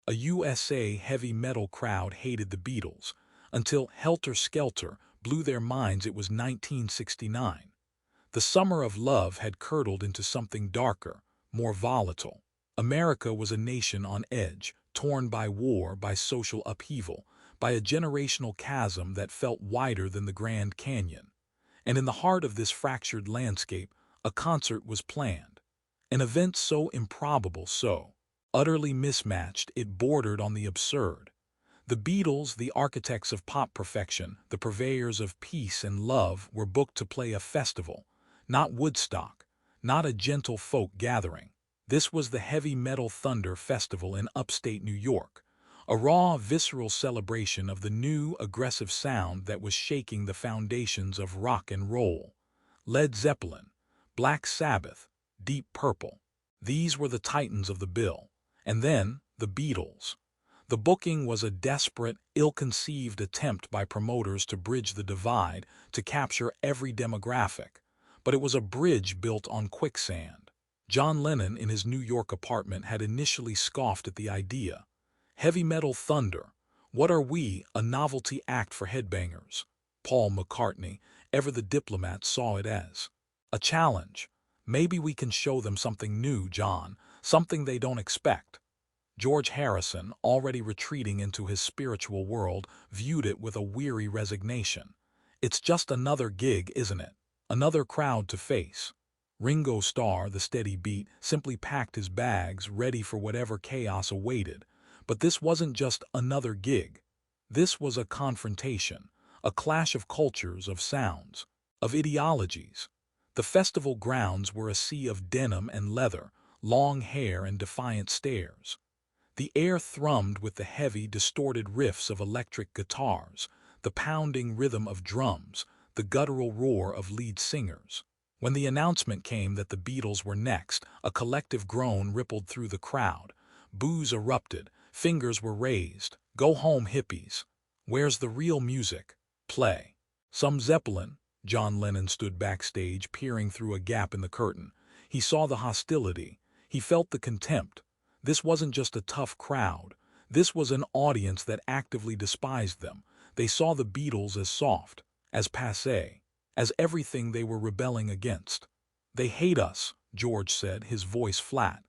A USA heavy metal crowd hated the Beatles, until Helter Skelter blew their minds. It was 1969. The summer of love had curdled into something darker, more volatile. America was a nation on edge, torn by war, by social upheaval, by a generational chasm that felt wider than the Grand Canyon. And in the heart of this fractured landscape, a concert was planned. An event so improbable, so utterly mismatched, it bordered on the absurd. The Beatles, the architects of pop perfection, the purveyors of peace and love, were booked to play a festival. Not Woodstock, not a gentle folk gathering. This was the Heavy Metal Thunder Festival in upstate New York, a raw, visceral celebration of the new, aggressive sound that was shaking the foundations of rock and roll. Led Zeppelin, Black Sabbath, Deep Purple. These were the titans of the bill. And then, the Beatles. The booking was a desperate, ill-conceived attempt by promoters to bridge the divide, to capture every demographic. But it was a bridge built on quicksand. John Lennon, in his New York apartment, had initially scoffed at the idea. Heavy metal thunder. What are we, a novelty act for headbangers? Paul McCartney, ever the diplomat, saw it as a challenge. Maybe we can show them something new, John, something they don't expect. George Harrison, already retreating into his spiritual world, viewed it with a weary resignation. It's just another gig, isn't it? Another crowd to face. Ringo Starr, the steady beat, simply packed his bags, ready for whatever chaos awaited. But this wasn't just another gig. This was a confrontation, a clash of cultures, of sounds, of ideologies. The festival grounds were a sea of denim and leather, long hair and defiant stares. The air thrummed with the heavy, distorted riffs of electric guitars, the pounding rhythm of drums, the guttural roar of lead singers. When the announcement came that the Beatles were next, a collective groan rippled through the crowd. Boos erupted, fingers were raised. Go home, hippies. Where's the real music? Play some Zeppelin. John Lennon stood backstage, peering through a gap in the curtain. He saw the hostility. He felt the contempt. This wasn't just a tough crowd. This was an audience that actively despised them. They saw the Beatles as soft, as passé, as everything they were rebelling against. They hate us, George said, his voice flat.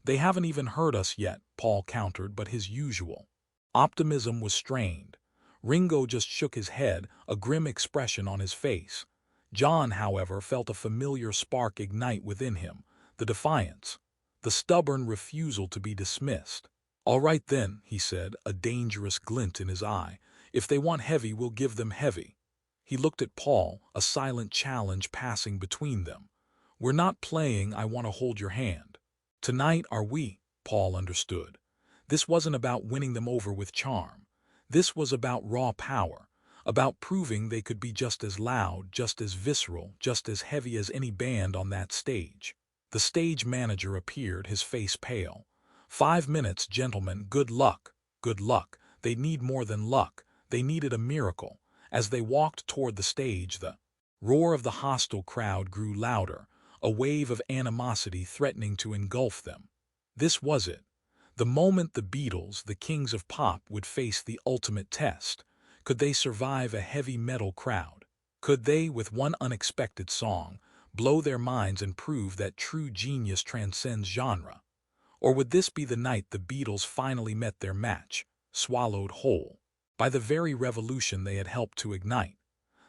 They haven't even heard us yet, Paul countered, but his usual optimism was strained. Ringo just shook his head, a grim expression on his face. John, however, felt a familiar spark ignite within him, the defiance, the stubborn refusal to be dismissed. All right then, he said, a dangerous glint in his eye. If they want heavy, we'll give them heavy. He looked at Paul, a silent challenge passing between them. We're not playing I Want to Hold Your Hand. Tonight, are we? Paul understood. This wasn't about winning them over with charm. This was about raw power, about proving they could be just as loud, just as visceral, just as heavy as any band on that stage. The stage manager appeared, his face pale. 5 minutes, gentlemen, good luck, good luck. They need more than luck. They needed a miracle. As they walked toward the stage, the roar of the hostile crowd grew louder, a wave of animosity threatening to engulf them. This was it. The moment the Beatles, the kings of pop, would face the ultimate test. Could they survive a heavy metal crowd? Could they, with one unexpected song, blow their minds and prove that true genius transcends genre? Or would this be the night the Beatles finally met their match, swallowed whole by the very revolution they had helped to ignite?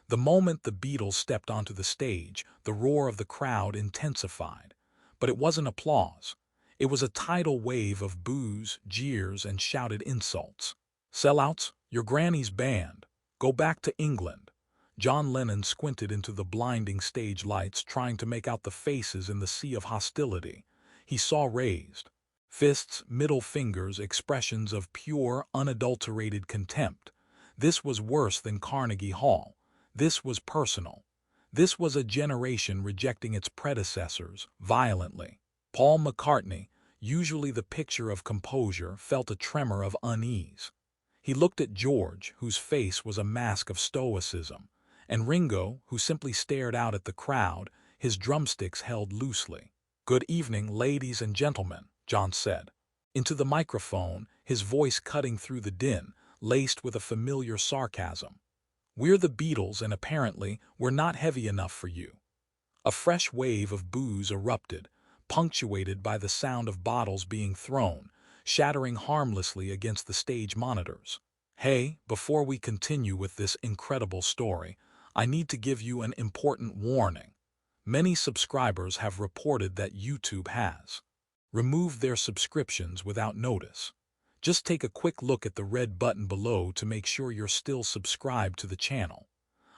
The moment the Beatles stepped onto the stage, the roar of the crowd intensified. But it wasn't applause. It was a tidal wave of boos, jeers, and shouted insults. Sellouts, your granny's band. Go back to England. John Lennon squinted into the blinding stage lights, trying to make out the faces in the sea of hostility. He saw raised fists, middle fingers, expressions of pure, unadulterated contempt. This was worse than Carnegie Hall. This was personal. This was a generation rejecting its predecessors violently. Paul McCartney, usually the picture of composure, felt a tremor of unease. He looked at George, whose face was a mask of stoicism, and Ringo, who simply stared out at the crowd, his drumsticks held loosely. "Good evening, ladies and gentlemen," John said. Into the microphone, his voice cutting through the din, laced with a familiar sarcasm. "We're the Beatles, and apparently we're not heavy enough for you." A fresh wave of boos erupted, punctuated by the sound of bottles being thrown, shattering harmlessly against the stage monitors. "Hey, before we continue with this incredible story, I need to give you an important warning. Many subscribers have reported that YouTube has removed their subscriptions without notice. Just take a quick look at the red button below to make sure you're still subscribed to the channel.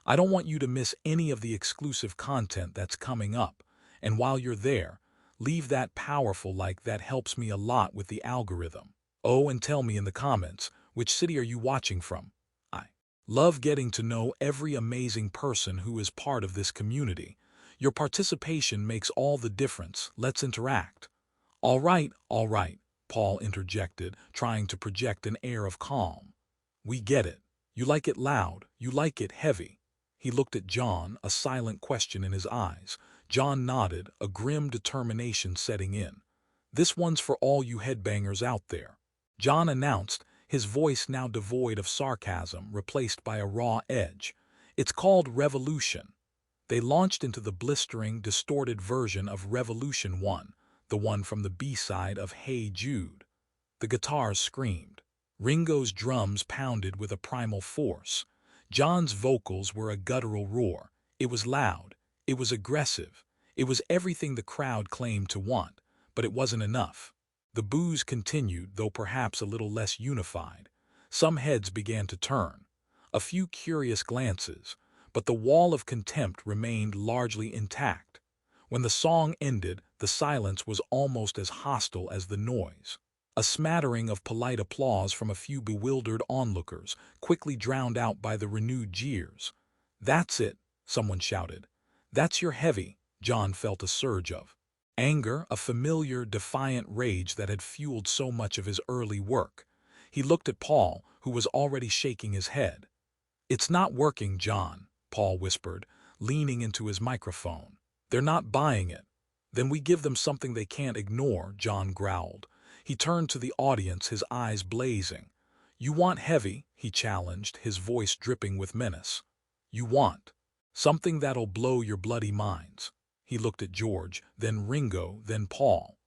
I don't want you to miss any of the exclusive content that's coming up, and while you're there, leave that powerful like. That helps me a lot with the algorithm. Oh, and tell me in the comments, which city are you watching from? I love getting to know every amazing person who is part of this community. Your participation makes all the difference. Let's interact. All right, Paul interjected, trying to project an air of calm. "We get it. You like it loud, you like it heavy." He looked at John, a silent question in his eyes. John nodded, a grim determination setting in. "This one's for all you headbangers out there," John announced, his voice now devoid of sarcasm, replaced by a raw edge. "It's called Revolution." They launched into the blistering, distorted version of Revolution 1, the one from the B-side of Hey Jude. The guitars screamed. Ringo's drums pounded with a primal force. John's vocals were a guttural roar. It was loud. It was aggressive. It was everything the crowd claimed to want, but it wasn't enough. The boos continued, though perhaps a little less unified. Some heads began to turn. A few curious glances, but the wall of contempt remained largely intact. When the song ended, the silence was almost as hostile as the noise. A smattering of polite applause from a few bewildered onlookers, quickly drowned out by the renewed jeers. "That's it," someone shouted. "That's your heavy." John felt a surge of anger, a familiar, defiant rage that had fueled so much of his early work. He looked at Paul, who was already shaking his head. "It's not working, John," Paul whispered, leaning into his microphone. "They're not buying it." "Then we give them something they can't ignore," John growled. He turned to the audience, his eyes blazing. "You want heavy," he challenged, his voice dripping with menace. "You want something that'll blow your bloody minds." He looked at George, then Ringo, then Paul.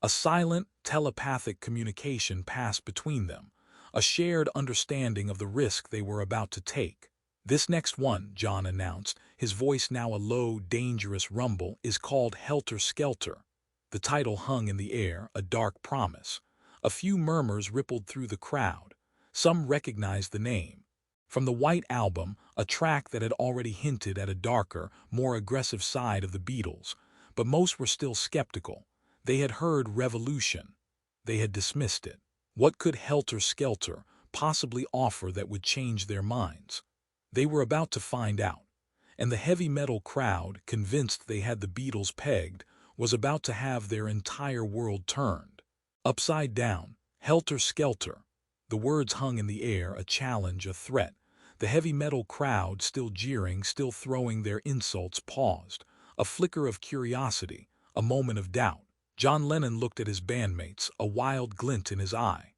A silent, telepathic communication passed between them, a shared understanding of the risk they were about to take. "This next one," John announced, his voice now a low, dangerous rumble, "is called Helter Skelter." The title hung in the air, a dark promise. A few murmurs rippled through the crowd. Some recognized the name. From the White Album, a track that had already hinted at a darker, more aggressive side of the Beatles. But most were still skeptical. They had heard Revolution. They had dismissed it. What could Helter Skelter possibly offer that would change their minds? They were about to find out. And the heavy metal crowd, convinced they had the Beatles pegged, was about to have their entire world turned upside down. Helter Skelter. The words hung in the air, a challenge, a threat. The heavy metal crowd, still jeering, still throwing their insults, paused. A flicker of curiosity, a moment of doubt. John Lennon looked at his bandmates, a wild glint in his eye.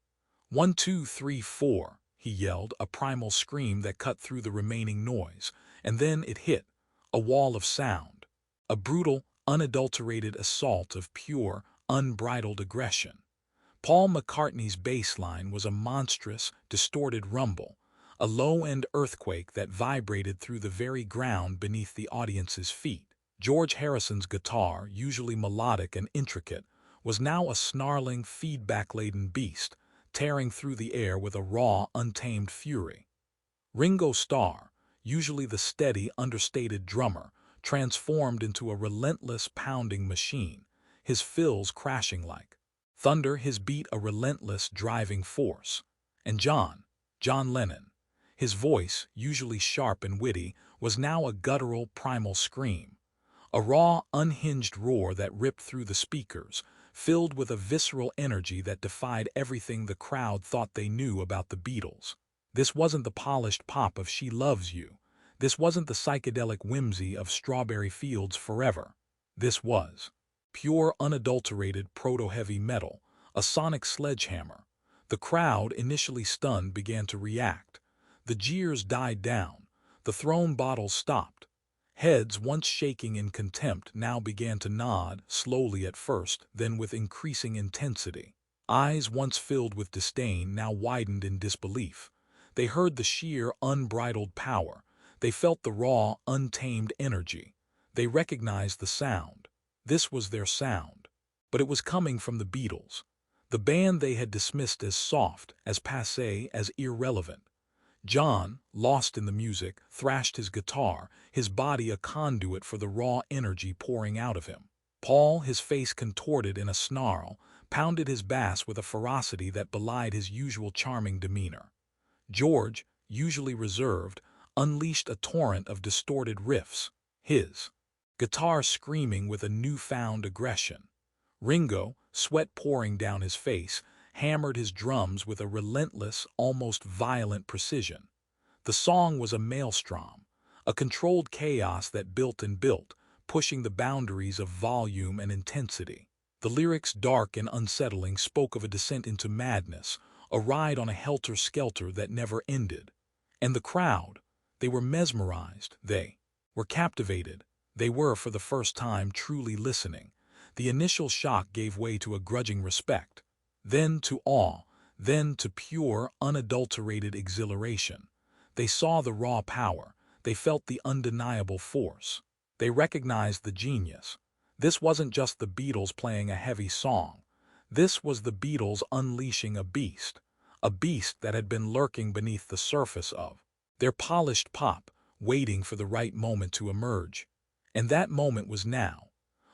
"1, 2, 3, 4, he yelled, a primal scream that cut through the remaining noise. And then it hit. A wall of sound. A brutal, unadulterated assault of pure, unbridled aggression. Paul McCartney's bass line was a monstrous, distorted rumble, a low-end earthquake that vibrated through the very ground beneath the audience's feet. George Harrison's guitar, usually melodic and intricate, was now a snarling, feedback-laden beast, tearing through the air with a raw, untamed fury. Ringo Starr, usually the steady, understated drummer, transformed into a relentless, pounding machine, his fills crashing like thunder, his beat a relentless, driving force. And John Lennon, his voice, usually sharp and witty, was now a guttural, primal scream. A raw, unhinged roar that ripped through the speakers, filled with a visceral energy that defied everything the crowd thought they knew about the Beatles. This wasn't the polished pop of She Loves You. This wasn't the psychedelic whimsy of Strawberry Fields Forever. This was pure, unadulterated proto-heavy metal, a sonic sledgehammer. The crowd, initially stunned, began to react. The jeers died down. The thrown bottles stopped. Heads, once shaking in contempt, now began to nod, slowly at first, then with increasing intensity. Eyes, once filled with disdain, now widened in disbelief. They heard the sheer, unbridled power. They felt the raw, untamed energy. They recognized the sound. This was their sound. But it was coming from the Beatles. The band they had dismissed as soft, as passé, as irrelevant. John, lost in the music, thrashed his guitar, his body a conduit for the raw energy pouring out of him. Paul, his face contorted in a snarl, pounded his bass with a ferocity that belied his usual charming demeanor. George, usually reserved, unleashed a torrent of distorted riffs, his guitar screaming with a newfound aggression. Ringo, sweat pouring down his face, hammered his drums with a relentless, almost violent precision. The song was a maelstrom, a controlled chaos that built and built, pushing the boundaries of volume and intensity. The lyrics, dark and unsettling, spoke of a descent into madness, a ride on a helter-skelter that never ended. And the crowd, they were mesmerized, they were captivated, they were, for the first time, truly listening. The initial shock gave way to a grudging respect, then to awe, then to pure, unadulterated exhilaration. They saw the raw power, they felt the undeniable force. They recognized the genius. This wasn't just the Beatles playing a heavy song. This was the Beatles unleashing a beast that had been lurking beneath the surface of their polished pop, waiting for the right moment to emerge. And that moment was now.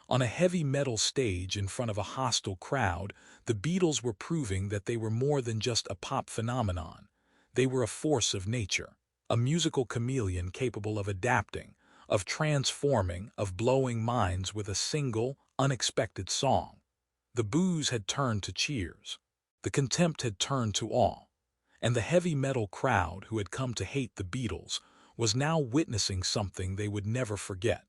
On a heavy metal stage in front of a hostile crowd, the Beatles were proving that they were more than just a pop phenomenon. They were a force of nature, a musical chameleon capable of adapting, of transforming, of blowing minds with a single, unexpected song. The boos had turned to cheers. The contempt had turned to awe. And the heavy metal crowd, who had come to hate the Beatles, was now witnessing something they would never forget.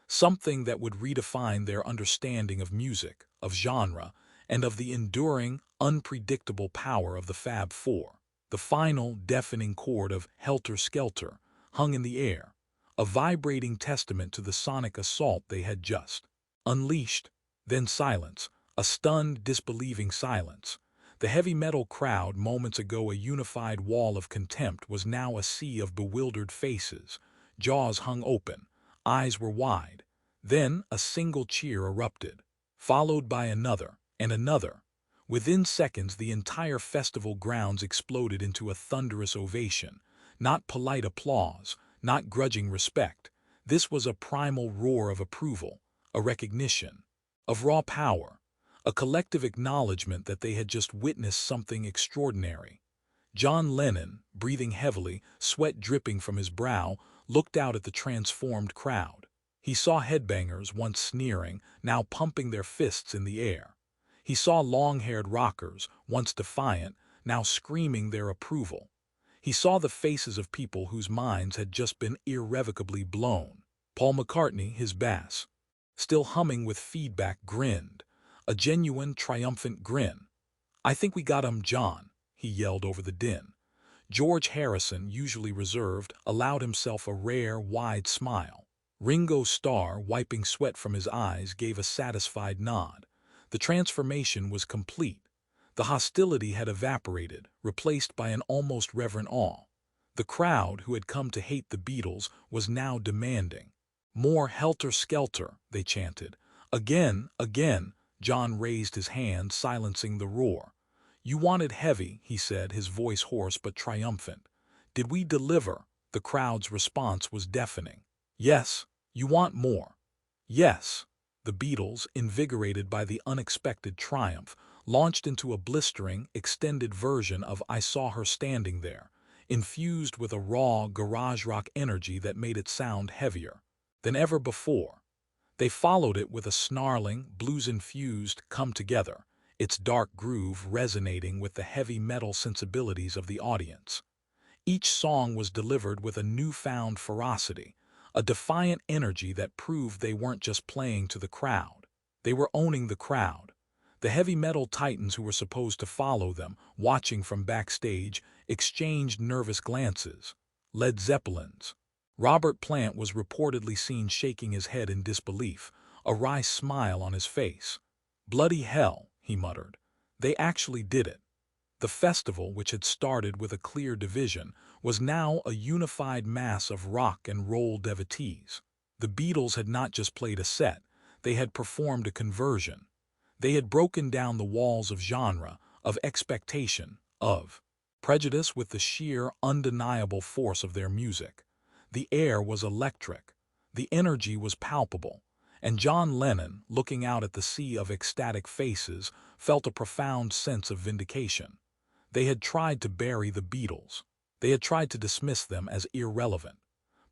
Something that would redefine their understanding of music, of genre, and of the enduring, unpredictable power of the Fab Four. The final, deafening chord of Helter Skelter hung in the air, a vibrating testament to the sonic assault they had just unleashed. Then silence, a stunned, disbelieving silence. The heavy metal crowd, moments ago a unified wall of contempt, was now a sea of bewildered faces. Jaws hung open. Eyes were wide. Then a single cheer erupted, followed by another and another. Within seconds, the entire festival grounds exploded into a thunderous ovation. Not polite applause, not grudging respect. This was a primal roar of approval, a recognition of raw power, a collective acknowledgement that they had just witnessed something extraordinary. John Lennon, breathing heavily, sweat dripping from his brow, looked out at the transformed crowd. He saw headbangers, once sneering, now pumping their fists in the air. He saw long-haired rockers, once defiant, now screaming their approval. He saw the faces of people whose minds had just been irrevocably blown. Paul McCartney, his bass still humming with feedback, grinned, a genuine, triumphant grin. "I think we got 'em, John," he yelled over the din. George Harrison, usually reserved, allowed himself a rare, wide smile. Ringo Starr, wiping sweat from his eyes, gave a satisfied nod. The transformation was complete. The hostility had evaporated, replaced by an almost reverent awe. The crowd, who had come to hate the Beatles, was now demanding. "More Helter Skelter," they chanted. "Again, again." John raised his hand, silencing the roar. "You wanted heavy," he said, his voice hoarse but triumphant. "Did we deliver?" The crowd's response was deafening. "Yes, you want more." "Yes." The Beatles, invigorated by the unexpected triumph, launched into a blistering, extended version of "I Saw Her Standing There," infused with a raw, garage rock energy that made it sound heavier than ever before. They followed it with a snarling, blues-infused "Come Together," its dark groove resonating with the heavy metal sensibilities of the audience. Each song was delivered with a newfound ferocity, a defiant energy that proved they weren't just playing to the crowd. They were owning the crowd. The heavy metal titans who were supposed to follow them, watching from backstage, exchanged nervous glances. Led Zeppelins. Robert Plant was reportedly seen shaking his head in disbelief, a wry smile on his face. "Bloody hell," he muttered. "They actually did it." The festival, which had started with a clear division, was now a unified mass of rock and roll devotees. The Beatles had not just played a set, they had performed a conversion. They had broken down the walls of genre, of expectation, of prejudice with the sheer, undeniable force of their music. The air was electric, the energy was palpable, and John Lennon, looking out at the sea of ecstatic faces, felt a profound sense of vindication. They had tried to bury the Beatles. They had tried to dismiss them as irrelevant.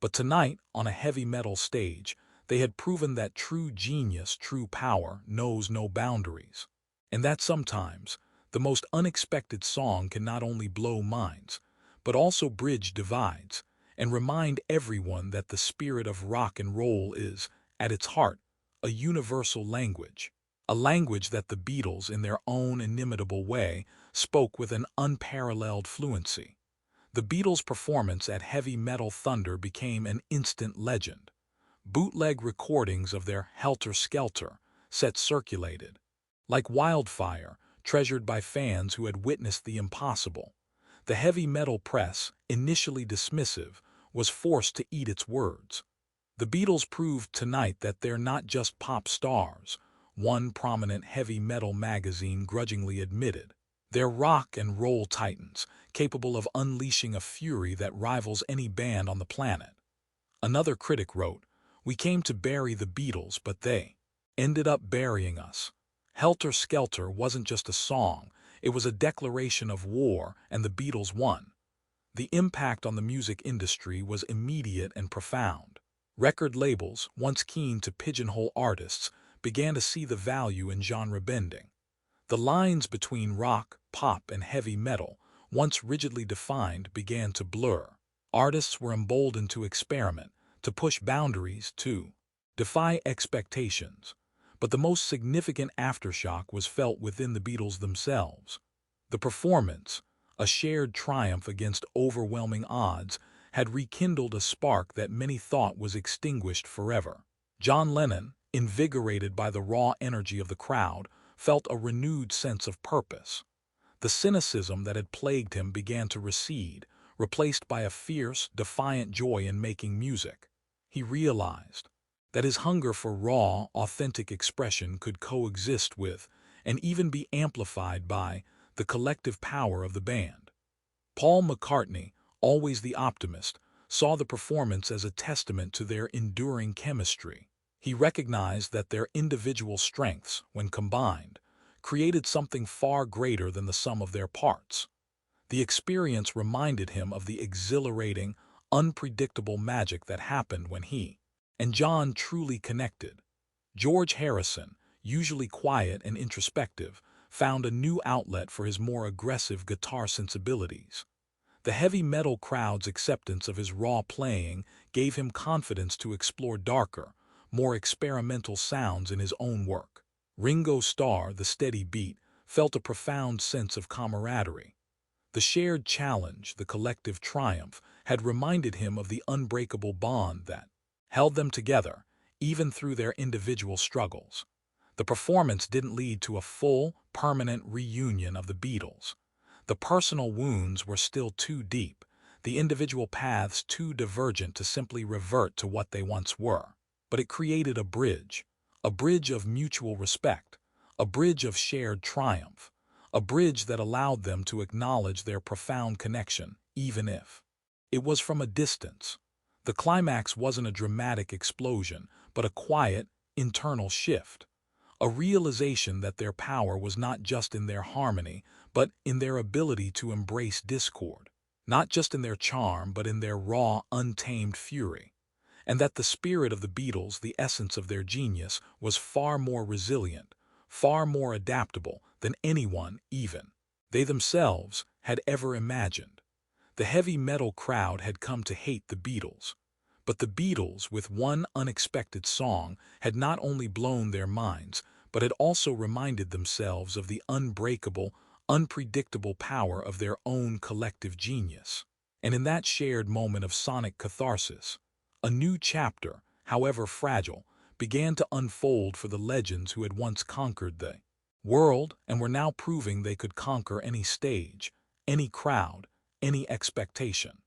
But tonight, on a heavy metal stage, they had proven that true genius, true power, knows no boundaries. And that sometimes, the most unexpected song can not only blow minds, but also bridge divides, and remind everyone that the spirit of rock and roll is, at its heart, a universal language. A language that the Beatles, in their own inimitable way, spoke with an unparalleled fluency. The Beatles' performance at Heavy Metal Thunder became an instant legend. Bootleg recordings of their Helter Skelter set circulated. Like wildfire, treasured by fans who had witnessed the impossible. The heavy metal press, initially dismissive, was forced to eat its words. The Beatles proved tonight that they're not just pop stars, one prominent heavy metal magazine grudgingly admitted. They're rock and roll titans, capable of unleashing a fury that rivals any band on the planet. Another critic wrote, "We came to bury the Beatles, but they ended up burying us." Helter Skelter wasn't just a song, it was a declaration of war, and the Beatles won. The impact on the music industry was immediate and profound. Record labels, once keen to pigeonhole artists, began to see the value in genre bending. The lines between rock, pop, and heavy metal, once rigidly defined, began to blur. Artists were emboldened to experiment, to push boundaries, to defy expectations. But the most significant aftershock was felt within the Beatles themselves. The performance, a shared triumph against overwhelming odds, had rekindled a spark that many thought was extinguished forever. John Lennon, invigorated by the raw energy of the crowd, felt a renewed sense of purpose. The cynicism that had plagued him began to recede, replaced by a fierce, defiant joy in making music. He realized that his hunger for raw, authentic expression could coexist with, and even be amplified by, the collective power of the band. Paul McCartney, always the optimist, saw the performance as a testament to their enduring chemistry. He recognized that their individual strengths, when combined, created something far greater than the sum of their parts. The experience reminded him of the exhilarating, unpredictable magic that happened when he and John truly connected. George Harrison, usually quiet and introspective, found a new outlet for his more aggressive guitar sensibilities. The heavy metal crowd's acceptance of his raw playing gave him confidence to explore darker, more experimental sounds in his own work. Ringo Starr, the steady beat, felt a profound sense of camaraderie. The shared challenge, the collective triumph, had reminded him of the unbreakable bond that held them together, even through their individual struggles. The performance didn't lead to a full, permanent reunion of the Beatles. The personal wounds were still too deep, the individual paths too divergent to simply revert to what they once were. But it created a bridge of mutual respect, a bridge of shared triumph, a bridge that allowed them to acknowledge their profound connection, even if it was from a distance. The climax wasn't a dramatic explosion, but a quiet, internal shift. A realization that their power was not just in their harmony, but in their ability to embrace discord. Not just in their charm, but in their raw, untamed fury. And that the spirit of the Beatles, the essence of their genius, was far more resilient, far more adaptable than anyone, even they themselves, had ever imagined. The heavy metal crowd had come to hate the Beatles. But the Beatles, with one unexpected song, had not only blown their minds, but had also reminded themselves of the unbreakable, unpredictable power of their own collective genius. And in that shared moment of sonic catharsis, a new chapter, however fragile, began to unfold for the legends who had once conquered the world and were now proving they could conquer any stage, any crowd, any expectation.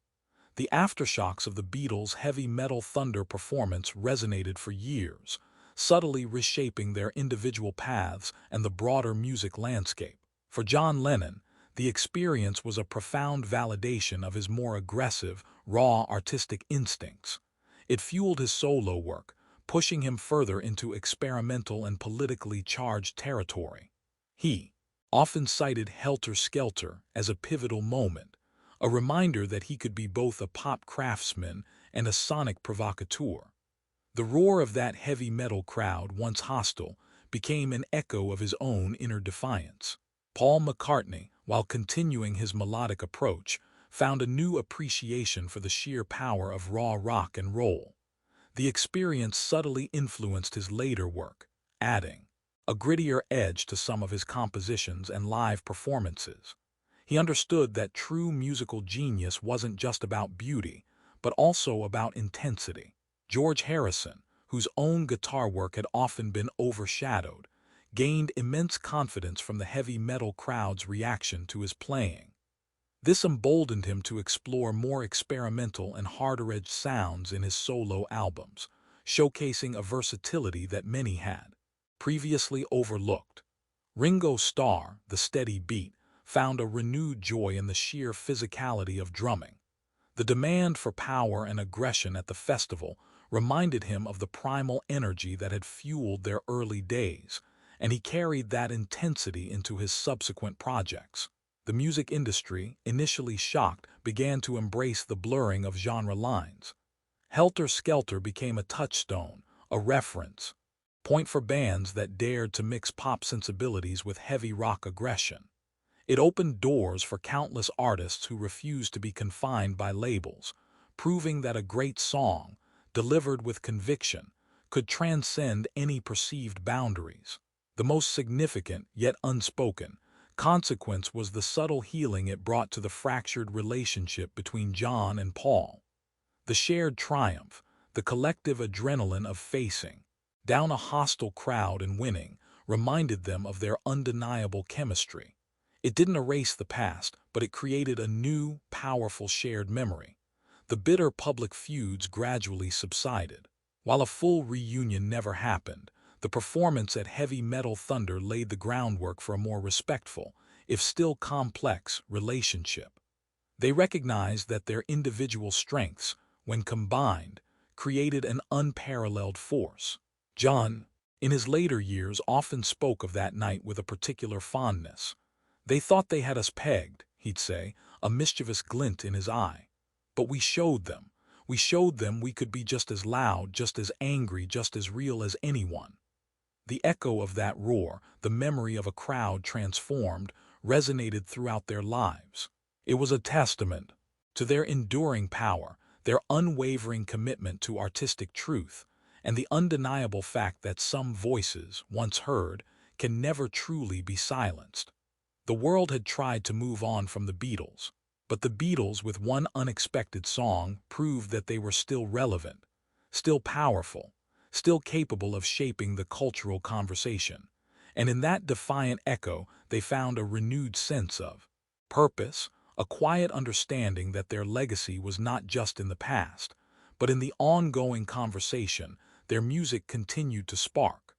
The aftershocks of the Beatles' heavy metal thunder performance resonated for years, subtly reshaping their individual paths and the broader music landscape. For John Lennon, the experience was a profound validation of his more aggressive, raw artistic instincts. It fueled his solo work, pushing him further into experimental and politically charged territory. He often cited Helter Skelter as a pivotal moment, a reminder that he could be both a pop craftsman and a sonic provocateur. The roar of that heavy metal crowd, once hostile, became an echo of his own inner defiance. Paul McCartney, while continuing his melodic approach, found a new appreciation for the sheer power of raw rock and roll. The experience subtly influenced his later work, adding a grittier edge to some of his compositions and live performances. He understood that true musical genius wasn't just about beauty, but also about intensity. George Harrison, whose own guitar work had often been overshadowed, gained immense confidence from the heavy metal crowd's reaction to his playing. This emboldened him to explore more experimental and harder-edged sounds in his solo albums, showcasing a versatility that many had previously overlooked. Ringo Starr, the steady beat, found a renewed joy in the sheer physicality of drumming. The demand for power and aggression at the festival reminded him of the primal energy that had fueled their early days, and he carried that intensity into his subsequent projects. The music industry, initially shocked, began to embrace the blurring of genre lines. Helter Skelter became a touchstone, a reference point for bands that dared to mix pop sensibilities with heavy rock aggression. It opened doors for countless artists who refused to be confined by labels, proving that a great song, delivered with conviction, could transcend any perceived boundaries. The most significant, yet unspoken, consequence was the subtle healing it brought to the fractured relationship between John and Paul. The shared triumph, the collective adrenaline of facing down a hostile crowd and winning, reminded them of their undeniable chemistry. It didn't erase the past, but it created a new, powerful shared memory. The bitter public feuds gradually subsided. While a full reunion never happened, the performance at Heavy Metal Thunder laid the groundwork for a more respectful, if still complex, relationship. They recognized that their individual strengths, when combined, created an unparalleled force. John, in his later years, often spoke of that night with a particular fondness. "They thought they had us pegged," he'd say, a mischievous glint in his eye. "But we showed them. We showed them we could be just as loud, just as angry, just as real as anyone." The echo of that roar, the memory of a crowd transformed, resonated throughout their lives. It was a testament to their enduring power, their unwavering commitment to artistic truth, and the undeniable fact that some voices, once heard, can never truly be silenced. The world had tried to move on from the Beatles, but the Beatles, with one unexpected song, proved that they were still relevant, still powerful, still capable of shaping the cultural conversation. And in that defiant echo, they found a renewed sense of purpose, a quiet understanding that their legacy was not just in the past, but in the ongoing conversation their music continued to spark.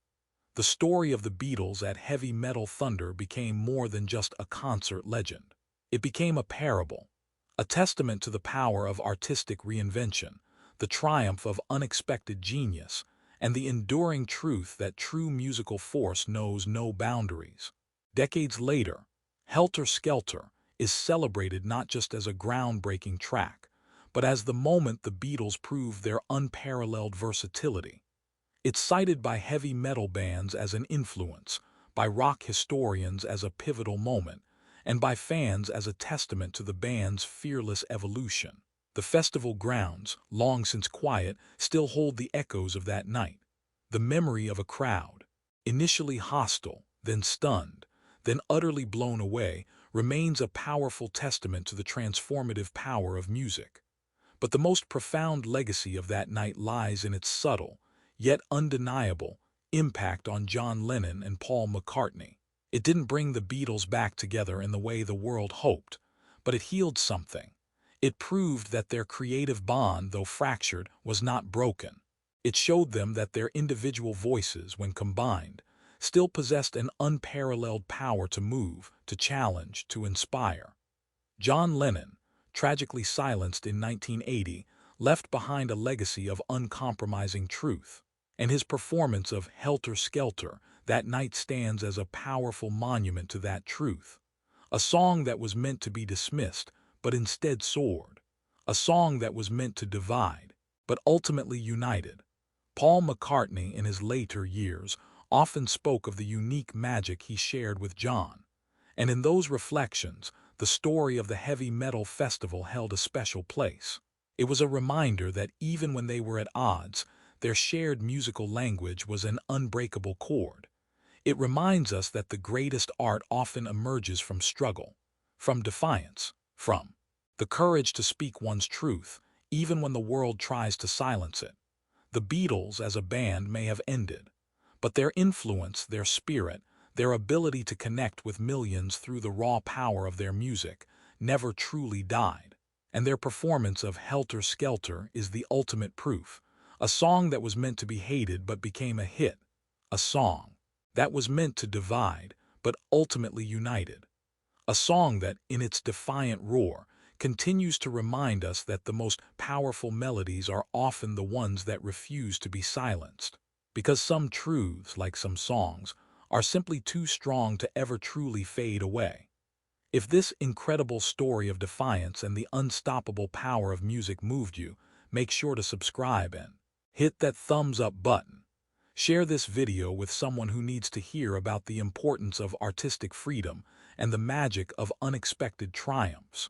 The story of the Beatles at Heavy Metal Thunder became more than just a concert legend. It became a parable, a testament to the power of artistic reinvention, the triumph of unexpected genius, and the enduring truth that true musical force knows no boundaries. Decades later, Helter Skelter is celebrated not just as a groundbreaking track, but as the moment the Beatles proved their unparalleled versatility. It's cited by heavy metal bands as an influence, by rock historians as a pivotal moment, and by fans as a testament to the band's fearless evolution. The festival grounds, long since quiet, still hold the echoes of that night, the memory of a crowd initially hostile, then stunned, then utterly blown away, remains a powerful testament to the transformative power of music. But the most profound legacy of that night lies in its subtle, yet undeniable, impact on John Lennon and Paul McCartney. It didn't bring the Beatles back together in the way the world hoped, but it healed something. It proved that their creative bond, though fractured, was not broken. It showed them that their individual voices, when combined, still possessed an unparalleled power to move, to challenge, to inspire. John Lennon, tragically silenced in 1980, left behind a legacy of uncompromising truth, and his performance of Helter Skelter that night stands as a powerful monument to that truth. A song that was meant to be dismissed, but instead soared. A song that was meant to divide, but ultimately united. Paul McCartney, in his later years, often spoke of the unique magic he shared with John. And in those reflections, the story of the heavy metal festival held a special place. It was a reminder that even when they were at odds, their shared musical language was an unbreakable cord. It reminds us that the greatest art often emerges from struggle, from defiance, from the courage to speak one's truth, even when the world tries to silence it. The Beatles as a band may have ended, but their influence, their spirit, their ability to connect with millions through the raw power of their music never truly died. And their performance of Helter Skelter is the ultimate proof. A song that was meant to be hated but became a hit. A song that was meant to divide but ultimately united. A song that, in its defiant roar, continues to remind us that the most powerful melodies are often the ones that refuse to be silenced. Because some truths, like some songs, are simply too strong to ever truly fade away. If this incredible story of defiance and the unstoppable power of music moved you, make sure to subscribe and hit that thumbs up button. Share this video with someone who needs to hear about the importance of artistic freedom and the magic of unexpected triumphs.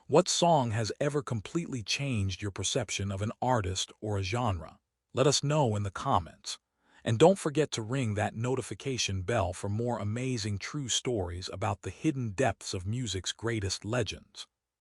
What song has ever completely changed your perception of an artist or a genre? Let us know in the comments. And don't forget to ring that notification bell for more amazing true stories about the hidden depths of music's greatest legends.